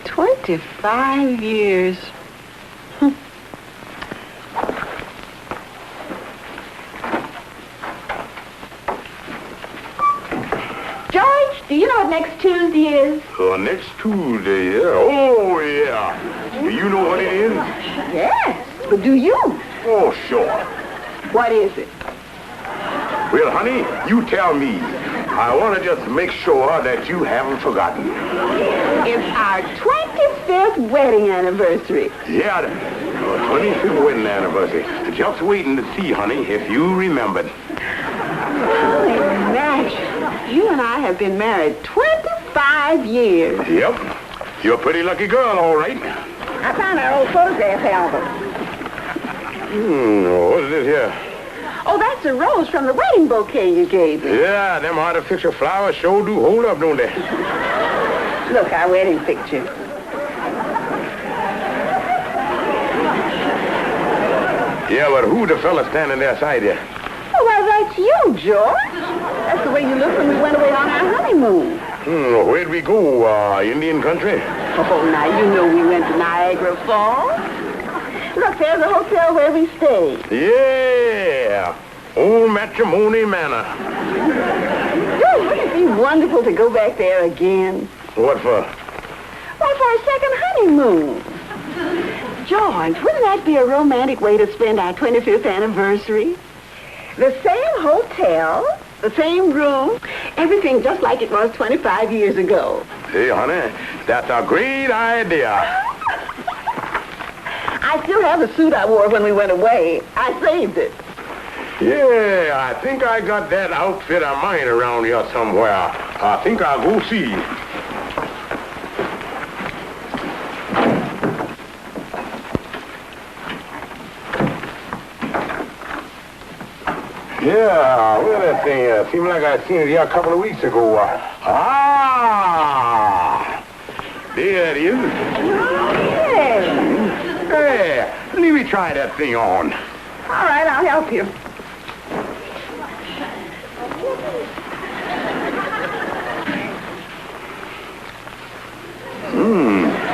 25 years. George, do you know what next Tuesday is? Next Tuesday, yeah. Oh, yeah. Do you know what it is? Yes, but do you? Oh, sure. What is it? Well, honey, you tell me. I want to just make sure that you haven't forgotten. It's our 25th wedding anniversary. Yeah, the 25th wedding anniversary. Just waiting to see, honey, if you remembered. Imagine, you and I have been married 25 years. Yep. You're a pretty lucky girl, all right. I found our old photograph album. What is this here? Oh, that's a rose from the wedding bouquet you gave me. Yeah, them artificial flowers sure do hold up, don't they? Look, our wedding picture. Yeah, but who the fella standing there side you? Oh, well, that's you, George. That's the way you looked when we went away on our honeymoon. Where'd we go? Indian country? Oh, now, you know we went to Niagara Falls. Look, there's a hotel where we stayed. Yeah. Old Matrimony Manor. George, wouldn't it be wonderful to go back there again? What for? Well, for a second honeymoon. George, wouldn't that be a romantic way to spend our 25th anniversary? The same hotel, the same room, everything just like it was 25 years ago. Hey, honey, that's a great idea. I still have the suit I wore when we went away. I saved it. Yeah, I think I got that outfit of mine around here somewhere. I think I'll go see. Yeah, where's that thing? Seemed like I seen it here a couple of weeks ago. There it is. Hey, let me try that thing on. All right, I'll help you.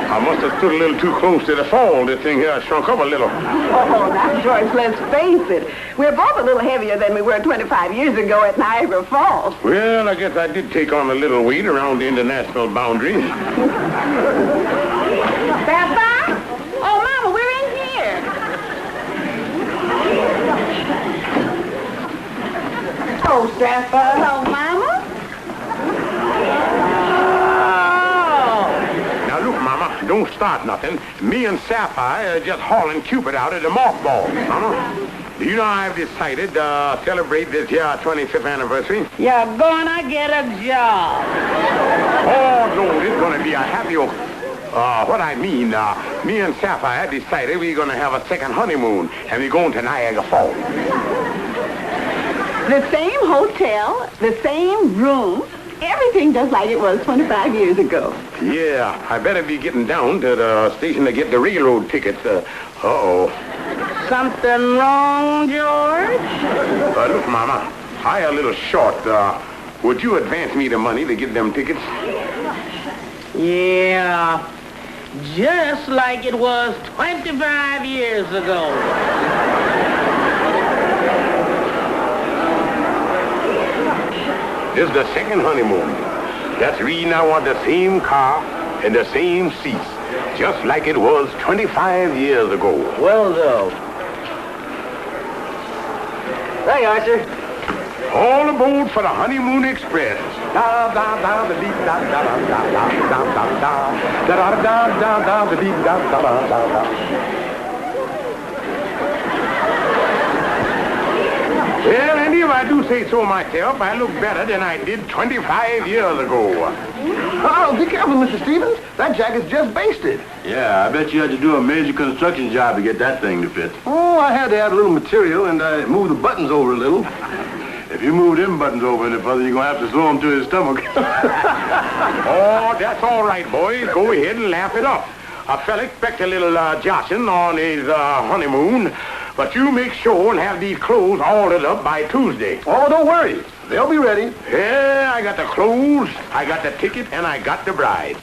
I must have stood a little too close to the fall. This thing here shrunk up a little. Oh, now, George, let's face it. We're both a little heavier than we were 25 years ago at Niagara Falls. Well, I guess I did take on a little weight around the international boundary. Sapphire? Oh, Mama, we're in here. Oh, Sapphire. Oh, Mama. Don't start nothing. Me and Sapphire are just hauling Cupid out of the mothball, Mama. Do you know I've decided to celebrate this year 25th anniversary? You're gonna get a job. Oh, no, this is gonna be a happy... what I mean, me and Sapphire decided we're gonna have a second honeymoon, and we're going to Niagara Falls. The same hotel, the same room, everything just like it was 25 years ago. Yeah, I better be getting down to the station to get the railroad tickets. Uh-oh. Something wrong, George? Look, Mama, I'm a little short. Would you advance me the money to get them tickets? Yeah, just like it was 25 years ago. This is the second honeymoon. That's the reason I want the same car and the same seats, just like it was 25 years ago. Well, though. There you are, sir. All aboard for the Honeymoon Express. Da da da da dee da da da da da da da da da da da da da dee da da da da da. Well, and if I do say so myself, I look better than I did 25 years ago. Oh, be careful, Mr. Stevens. That jacket's just basted. Yeah, I bet you had to do a major construction job to get that thing to fit. Oh, I had to add a little material, and I moved the buttons over a little. If you move them buttons over any further, you're going to have to throw them to his stomach. Oh, that's all right, boys. Go ahead and laugh it up. A fella expects a little joshing on his honeymoon, but you make sure and have these clothes ordered up by Tuesday. Oh, don't worry. They'll be ready. Yeah, I got the clothes, I got the ticket, and I got the bride.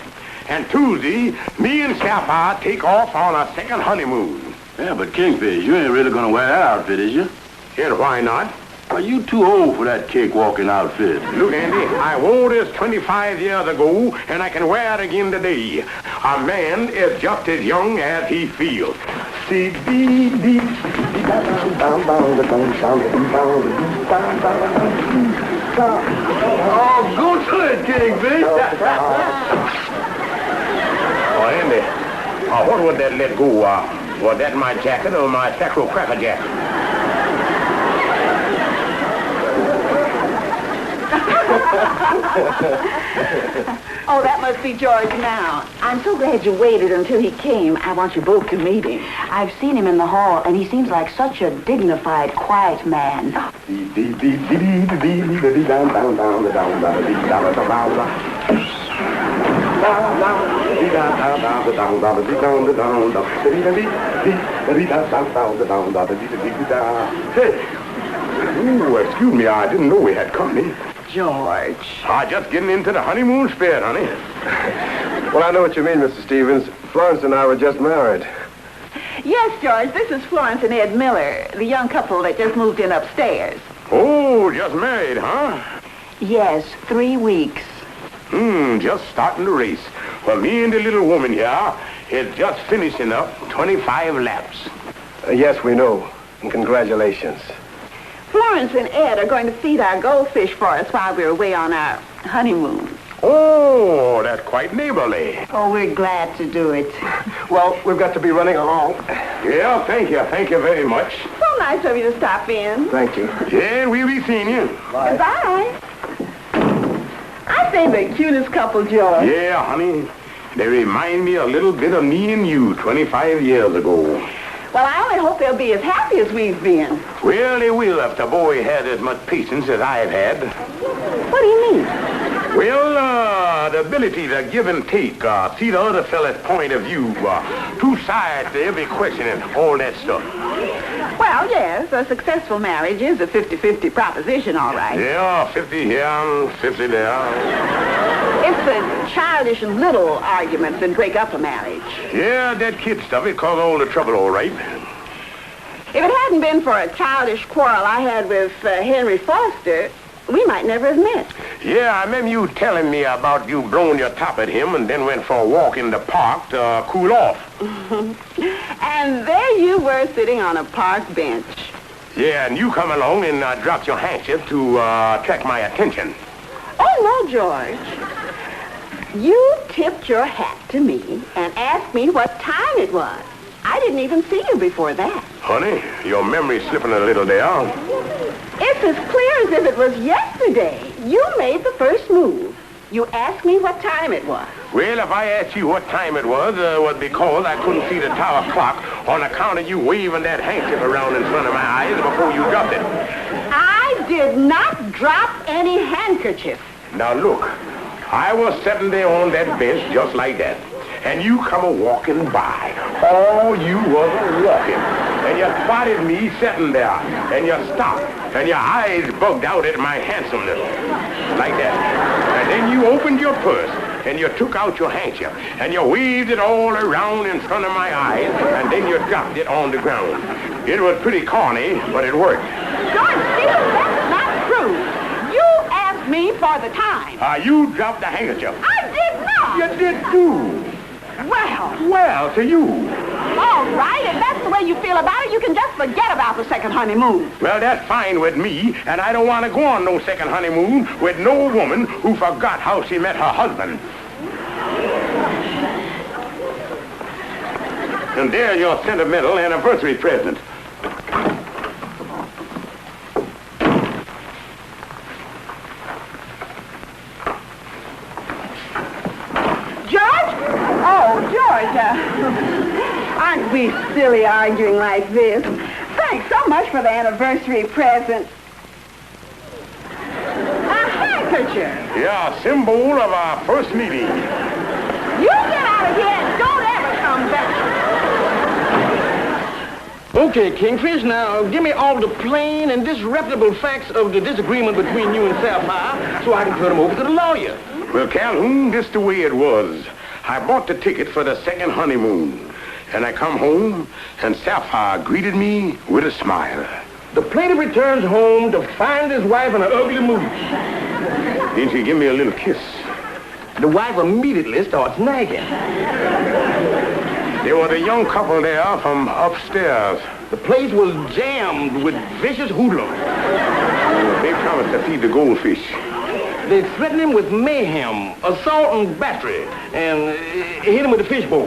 And Tuesday, me and Sapphire take off on a second honeymoon. Yeah, but Kingfish, you ain't really gonna wear that outfit, is you? And why not? Are you too old for that cakewalking outfit? Look, Andy, I wore this 25 years ago, and I can wear it again today. A man is just as young as he feels. See, Oh, go to it, Kingfish! Oh, Andy, what would that let go? Was that my jacket or my sacro cracker jacket? Oh, that must be George now. I'm so glad you waited until he came. I want you both to meet him. I've seen him in the hall, and he seems like such a dignified, quiet man. Hey, excuse me, I didn't know we had company. George. Just getting into the honeymoon spirit, honey. Well, I know what you mean, Mr. Stevens. Florence and I were just married. Yes, George, this is Florence and Ed Miller, the young couple that just moved in upstairs. Oh, just married, huh? Yes, 3 weeks. Just starting the race. Well, me and the little woman here is just finishing up 25 laps. Yes, we know. And congratulations. Florence and Ed are going to feed our goldfish for us while we're away on our honeymoon. Oh, that's quite neighborly. Oh, we're glad to do it. Well, we've got to be running along. Yeah, thank you very much. So nice of you to stop in. Thank you. Yeah, we'll be seeing you. Bye. Goodbye. I say the cutest couple, George. Yeah, honey. They remind me a little bit of me and you 25 years ago. Well, I only hope they'll be as happy as we've been. Well, they will if the boy had as much patience as I've had. What do you mean? Well, the ability to give and take, see the other fella's point of view, two sides to every question and all that stuff. Well, yes, a successful marriage is a 50-50 proposition, all right. Yeah, 50 here and 50 there. It's the childish and little arguments that break up a marriage. Yeah, that kid stuff, it caused all the trouble, all right. If it hadn't been for a childish quarrel I had with Henry Foster, we might never have met. Yeah, I remember you telling me about you blowing your top at him and then went for a walk in the park to cool off. And there you were sitting on a park bench. Yeah, and you come along and dropped your handkerchief to attract my attention. Oh, no, George. You tipped your hat to me and asked me what time it was. I didn't even see you before that. Honey, your memory's slipping a little there. It's as clear as if it was yesterday. You made the first move. You asked me what time it was. Well, if I asked you what time it was because I couldn't see the tower clock on account of you waving that handkerchief around in front of my eyes before you dropped it. I did not drop any handkerchief. Now, look, I was sitting there on that bench just like that. And you come a-walking by. Oh, you was a-walking. And you spotted me sitting there. And you stopped. And your eyes bugged out at my handsomeness. Like that. And then you opened your purse. And you took out your handkerchief. And you waved it all around in front of my eyes. And then you dropped it on the ground. It was pretty corny, but it worked. George, Stevens, that's not true. You asked me for the time. You dropped the handkerchief. I did not. You did too. Well, to you. All right, if that's the way you feel about it, you can just forget about the second honeymoon. Well, that's fine with me, and I don't want to go on no second honeymoon with no woman who forgot how she met her husband. And there's your sentimental anniversary present. Aren't we silly arguing like this? Thanks so much for the anniversary present. A handkerchief. Yeah, a symbol of our first meeting. You get out of here and don't ever come back. Okay, Kingfish, now give me all the plain and disreputable facts of the disagreement between you and Sapphire so I can turn them over to the lawyer. Well, Calhoun, this the way it was. I bought the ticket for the second honeymoon. And I come home, and Sapphire greeted me with a smile. The plaintiff returns home to find his wife in an ugly mood. Then she give me a little kiss. The wife immediately starts nagging. There was a young couple there from upstairs. The place was jammed with vicious hoodlums. They promised to feed the goldfish. They threatened him with mayhem, assault and battery, and hit him with a fishbowl.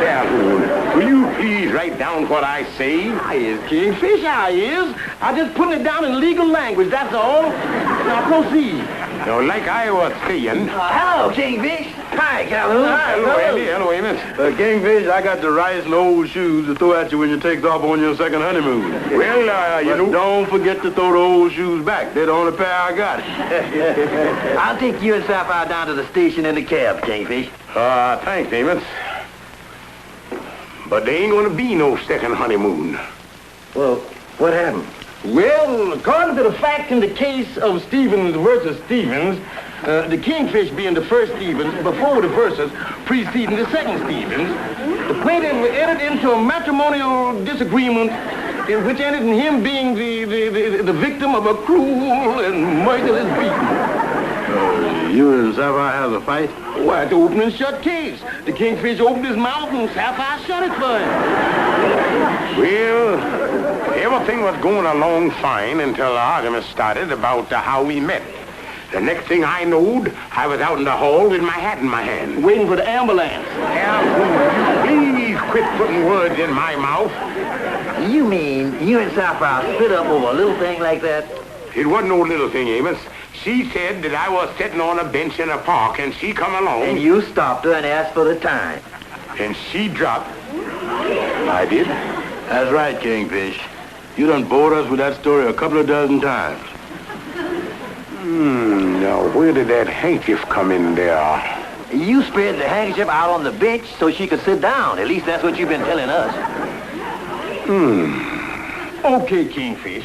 Calhoun, will you please write down what I say? I is, Kingfish, I is. I just putting it down in legal language, that's all. Now proceed. Now, like I was saying... Hello, Kingfish. Hi, Calhoun. Hello, Andy. Hello, Amos. Kingfish, I got the rice and old shoes to throw at you when you take off on your second honeymoon. Well, you But know... don't forget to throw the old shoes back. They're the only pair I got. I'll take you and Sapphire down to the station in the cab, Kingfish. Thanks, Amos. But there ain't gonna be no second honeymoon. Well, what happened? Well, according to the facts in the case of Stevens versus Stevens, the Kingfish being the first Stevens, before the versus preceding the second Stevens, the plaintiff entered into a matrimonial disagreement in which ended in him being the victim of a cruel and merciless beating. You and Sapphire have a fight? Why, it's an open and shut case. The Kingfish opened his mouth and Sapphire shut it for him. Well, everything was going along fine until the argument started about how we met. The next thing I knowed, I was out in the hall with my hat in my hand. Waiting for the ambulance. Please quit putting words in my mouth. You mean you and Sapphire split up over a little thing like that? It wasn't no little thing, Amos. She said that I was sitting on a bench in a park, and she come along. And you stopped her and asked for the time. And she dropped. I did. That's right, Kingfish. You done bored us with that story a couple of dozen times. Now, where did that handkerchief come in there? You spread the handkerchief out on the bench so she could sit down. At least that's what you've been telling us. Okay, Kingfish.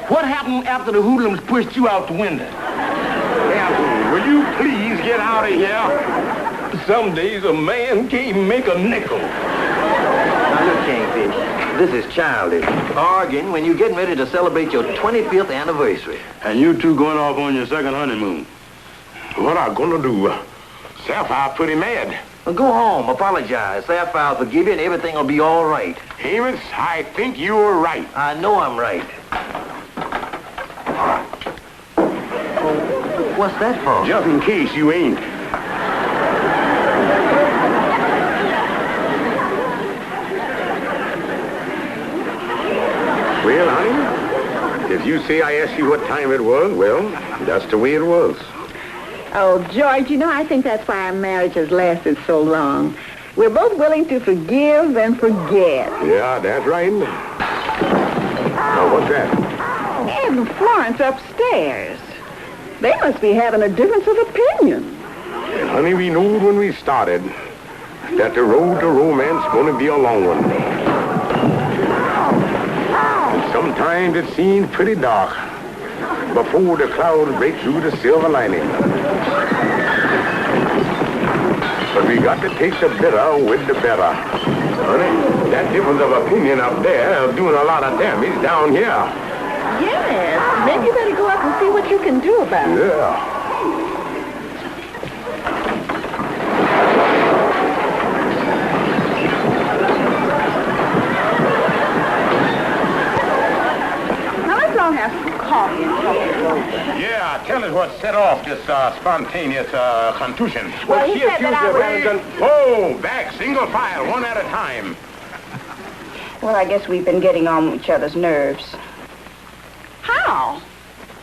What happened after the hoodlums pushed you out the window? Calhoun, will you please get out of here? Some days a man can't make a nickel. Now look, Kingfish, this is childish. Arguing when you're getting ready to celebrate your 25th anniversary. And you two going off on your second honeymoon. What I gonna do? Sapphire pretty mad. Well, go home, apologize. Sapphire will forgive you and everything will be all right. Amos, I think you're right. I know I'm right. What's that for? Just in case you ain't. Well, honey, if you say I asked you what time it was, well, that's the way it was. Oh, George, you know, I think that's why our marriage has lasted so long. We're both willing to forgive and forget. Yeah, that's right. Now, what's that? And Florence upstairs. They must be having a difference of opinion. And honey, we knew when we started that the road to romance going to be a long one. And sometimes it seems pretty dark before the clouds break through the silver lining. But we got to take the bitter with the better. Honey, that difference of opinion up there is doing a lot of damage down here. Yes, maybe you better go up and see what you can do about it. Yeah. Now let's all have some coffee and talk it over. Yeah, tell us what set off this spontaneous contusion. Well, he said that I was... Oh, back, single file, one at a time. Well, I guess we've been getting on each other's nerves. How?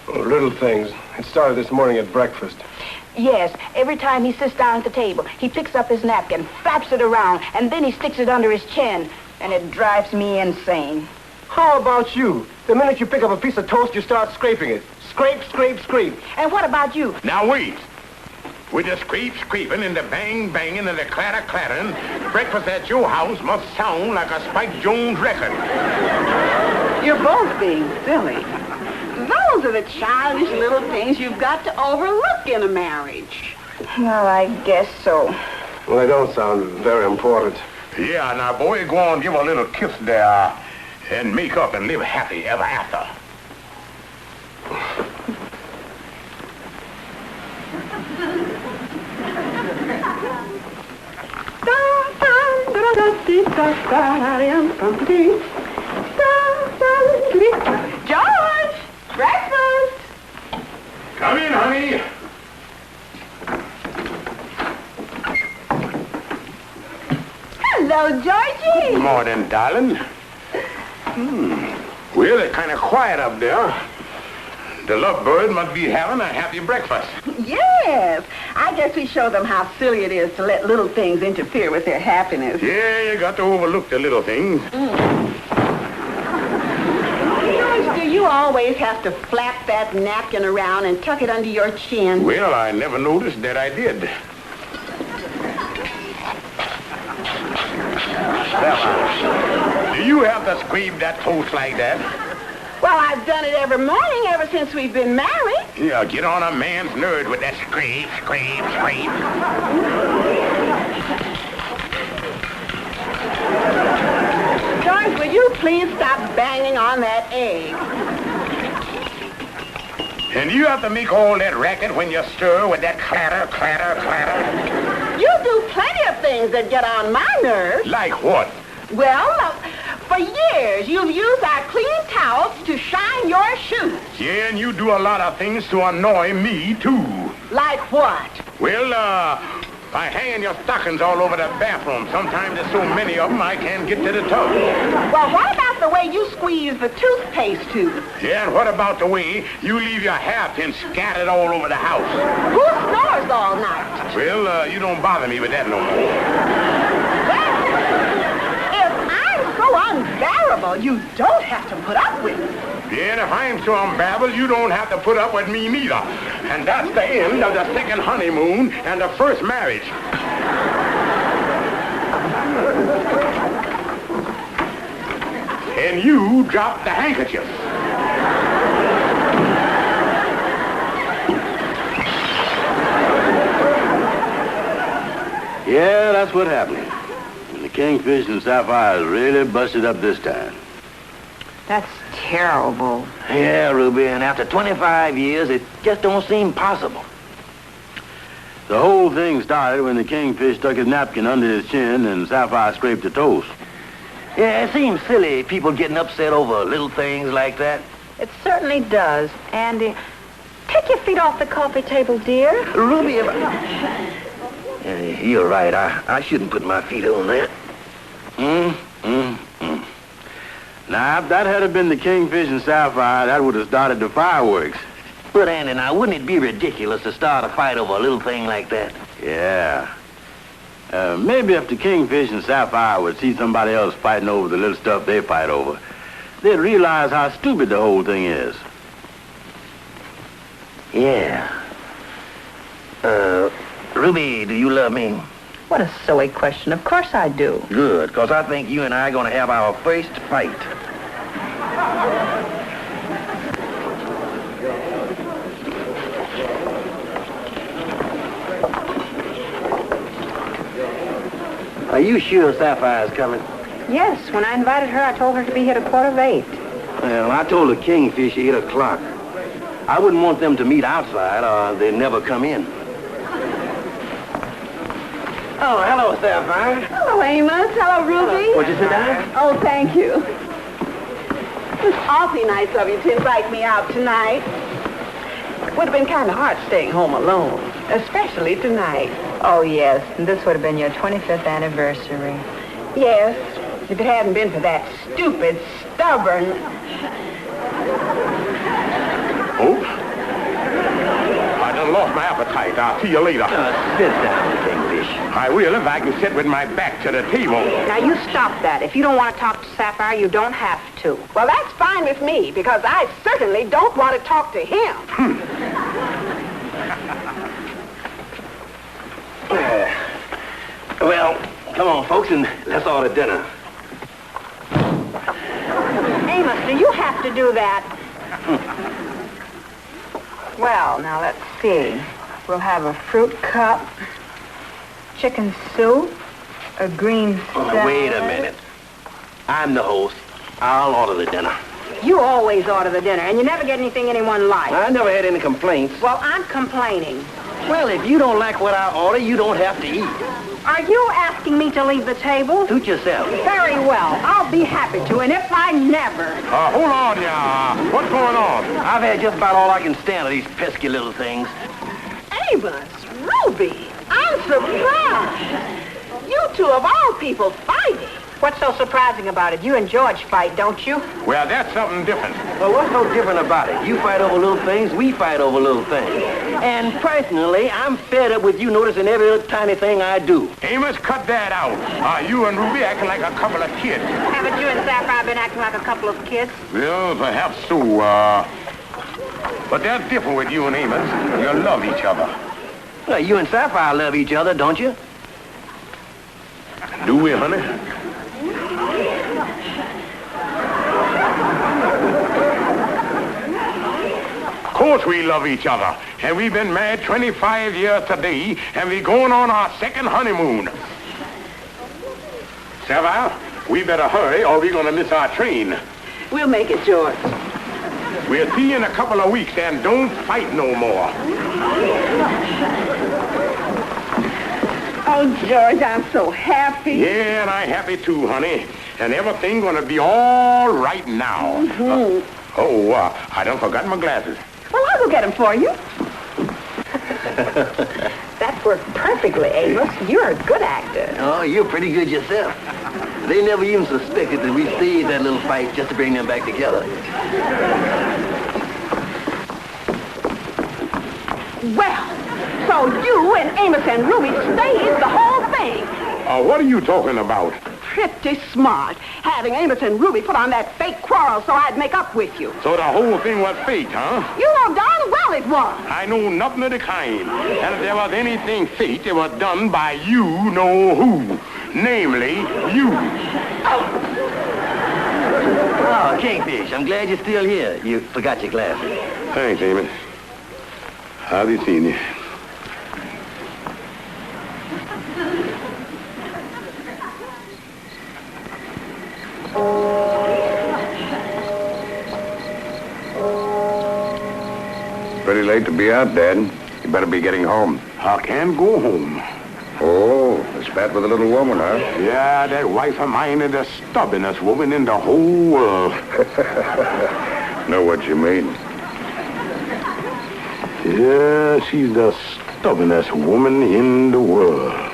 Oh, little things. It started this morning at breakfast. Yes, every time he sits down at the table, he picks up his napkin, flaps it around, and then he sticks it under his chin, and it drives me insane. How about you? The minute you pick up a piece of toast, you start scraping it. Scrape, scrape, scrape. And what about you? Now wait. With the scraping and the banging and the clattering, breakfast at your house must sound like a Spike Jones record. You're both being silly. Those are the childish little things you've got to overlook in a marriage. Well, I guess so. Well, they don't sound very important. Yeah, now, boy, go on, give a little kiss there and make up and live happy ever after. George! Breakfast! Come in, honey. Hello, Georgie! Good morning, darling. Well, it's kind of quiet up there. The lovebird must be having a happy breakfast. Yes. I guess we show them how silly it is to let little things interfere with their happiness. Yeah, you got to overlook the little things. George, do you always have to flap that napkin around and tuck it under your chin? Well, I never noticed that I did. Do you have to scrape that toast like that? Well, I've done it every morning ever since we've been married. Yeah, get on a man's nerve with that scrape, scrape, scrape. George, will you please stop banging on that egg? And you have to make all that racket when you stir with that clatter, clatter, clatter. You do plenty of things that get on my nerves. Like what? Well, for years, you've used our clean towels to shine your shoes. Yeah, and you do a lot of things to annoy me, too. Like what? Well, by hanging your stockings all over the bathroom. Sometimes there's so many of them I can't get to the tub. Well, what about the way you squeeze the toothpaste tube? Yeah, and what about the way you leave your hairpins scattered all over the house? Who snores all night? Well, you don't bother me with that no more. So unbearable, you don't have to put up with it. Yeah, and if I'm so unbearable, you don't have to put up with me neither. And that's the end of the second honeymoon and the first marriage. And you dropped the handkerchief. Yeah, that's what happened. And the Kingfish and Sapphire really busted up this time. That's terrible. Yeah, Ruby, and after 25 years, it just don't seem possible. The whole thing started when the Kingfish stuck his napkin under his chin and Sapphire scraped the toast. Yeah, it seems silly, people getting upset over little things like that. It certainly does. Andy, take your feet off the coffee table, dear. Ruby, you're right. I shouldn't put my feet on that. Now, if that had been the Kingfish and Sapphire, that would have started the fireworks. But, Andy, now, wouldn't it be ridiculous to start a fight over a little thing like that? Yeah. Maybe if the Kingfish and Sapphire would see somebody else fighting over the little stuff they fight over, they'd realize how stupid the whole thing is. Yeah. Ruby, do you love me? What a silly question. Of course I do. Good, because I think you and I are going to have our first fight. Are you sure Sapphire's coming? Yes, when I invited her, I told her to be here at 7:45. Well, I told the Kingfish 8 o'clock. I wouldn't want them to meet outside or they'd never come in. Oh, hello, Sapphire. Hello, Amos. Hello, Ruby. Would you sit down? Oh, thank you. It's awfully nice of you to invite me out tonight. It would have been kind of hard staying home alone, especially tonight. Oh, yes, and this would have been your 25th anniversary. Yes, if it hadn't been for that stupid, stubborn... Oh? I done lost my appetite. I'll see you later. Sit down, Kingfish. I will if I can sit with my back to the table. Now, you stop that. If you don't want to talk to Sapphire, you don't have to. Well, that's fine with me, because I certainly don't want to talk to him. Well, come on, folks, and let's order dinner. Amos, do you have to do that? Well, now, let's see. We'll have a fruit cup, chicken soup, a green salad. Wait a minute. I'm the host. I'll order the dinner. You always order the dinner, and you never get anything anyone likes. I never had any complaints. Well, I'm complaining. Well, if you don't like what I order, you don't have to eat. Are you asking me to leave the table? Suit yourself. Very well. I'll be happy to, and if I never... Hold on, ya. What's going on? I've had just about all I can stand of these pesky little things. Amos, Ruby, I'm surprised. You two of all people fighting. What's so surprising about it? You and George fight, don't you? Well, that's something different. Well, what's so different about it? You fight over little things, we fight over little things. And personally, I'm fed up with you noticing every little tiny thing I do. Amos, cut that out. You and Ruby acting like a couple of kids. Haven't you and Sapphire been acting like a couple of kids? Well, perhaps so, but that's different with you and Amos. You love each other. Well, you and Sapphire love each other, don't you? Do we, honey? Of course we love each other. And we've been married 25 years today, and we're going on our second honeymoon. Sapphire, we better hurry or we're going to miss our train. We'll make it, George. We'll see you in a couple of weeks, and don't fight no more. Oh, George, I'm so happy. Yeah, and I'm happy too, honey. And everything's going to be all right now. I done forgot my glasses. Well, I'll go get them for you. That worked perfectly, Amos. You're a good actor. Oh, you're pretty good yourself. They never even suspected that we staged that little fight just to bring them back together. Well, so you and Amos and Ruby staged the whole thing. What are you talking about? Pretty smart, having Amos and Ruby put on that fake quarrel so I'd make up with you. So the whole thing was fake, huh? You know darn well it was. I know nothing of the kind. And if there was anything fake, it was done by you know who. Namely, you. Oh, Kingfish, I'm glad you're still here. You forgot your glasses. Thanks, Amos. I'll be seeing you. Pretty late to be out, Dad. You better be getting home. I can't go home. Oh, a spat with a little woman, huh? Yeah, that wife of mine is the stubbornest woman in the whole world. Know what you mean. Yeah, she's the stubbornest woman in the world.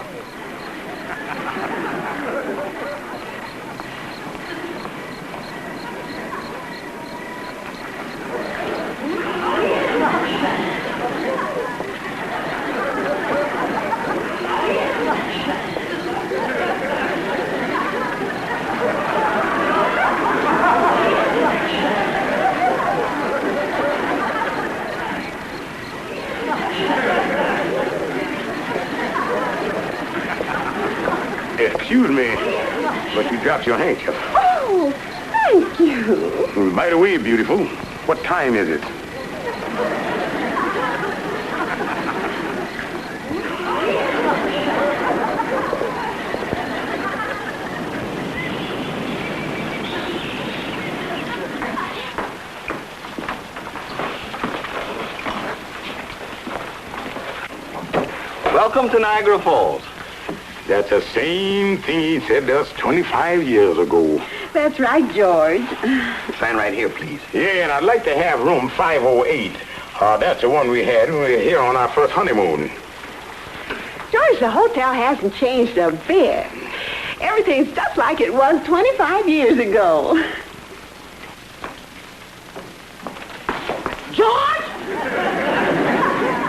Excuse me, but you dropped your handkerchief. Oh, thank you. By the way, beautiful, what time is it? Welcome to Niagara Falls. That's the same thing he said to us 25 years ago. That's right, George. Sign right here, please. Yeah, and I'd like to have room 508. That's the one we had when we were here on our first honeymoon. George, the hotel hasn't changed a bit. Everything's just like it was 25 years ago. George!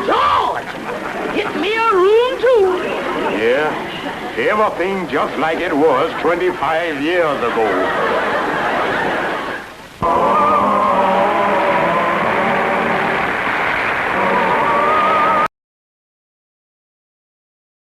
George! Get me a room, too. Yeah, everything just like it was 25 years ago.